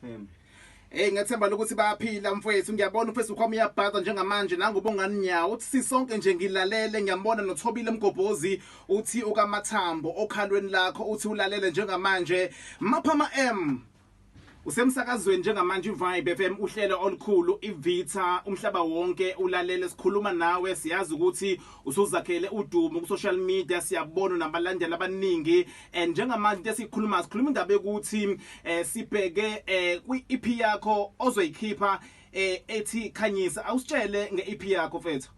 FM. Ngethemba lokuthi bayaphila mfowethu, ngiyabona uFacebook wami uyabhaza njengamanje nangubongani nyawo uthi sisonke nje ngilalele. Ngiyambona noThobile Mgobhozi uthi ukaMathambo okhalweni lakho uthi ulalele njengamanje. Maphama usemsakazweni njengamanje iVibe FM uhlelo olukhulu iVita umhlaba wonke ulalele. Sikhuluma nawe, siyazi ukuthi usuzakhele udumo ku social media, siyabona nabalandeli abaningi. And njengamanje into esikhuluma indaba yokuthi sibheke kwi-EP yakho ozoyikhipha ethi Khanyisa. Awusitshele nge-EP yakho mfethu.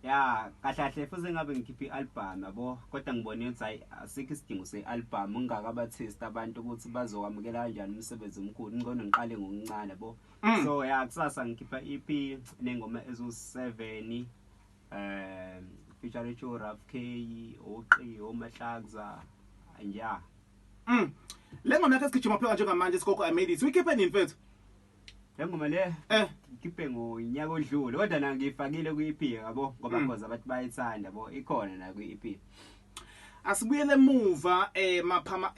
Ya, kahle futhi ngabe ngikhipha i-album yabo, kodwa ngibone ukuthi hayi asikho isidingo se-album ngingakabathesti abantu ukuthi bazokwamukela kanjani umsebenzi omkhulu. Ngcono ngiqale ngokuncane yabo. So ya kusasa ngikhipha EP nengoma ezu7 feature Raf K, Oqi, Omahlakza nja. Le ngoma yakho esigijima phela njengamanje isikoko I made it. Uyikhiphe nini mfethu? Ngoma le ngikhiphe ngonyaka odlule kodwa na ngifakile ku-EP yabo ngoba because abantu bayithanda yabo, ikhona na ku-EP. Asibuyele emuva Maphama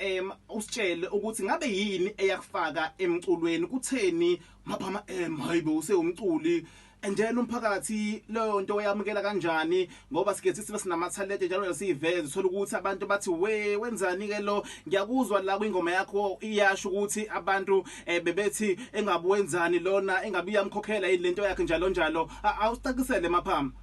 usitshele ukuthi ngabe yini eyakufaka emculweni, kutheni Maphama hayibe usewumculi njalo umphakathi leyo nto yamukela kanjani, ngoba sike sibe sinamatalent njalo siyiveze uthola ukuthi abantu bathi wenzani ke lo. Ngiyakuzwa la kwingoma yakho iyasho ukuthi abantu bebethi engabuwenzani lona engabe iyamkhokhela yini lento yakhe njalo njalo. Awusitakisele Maphama.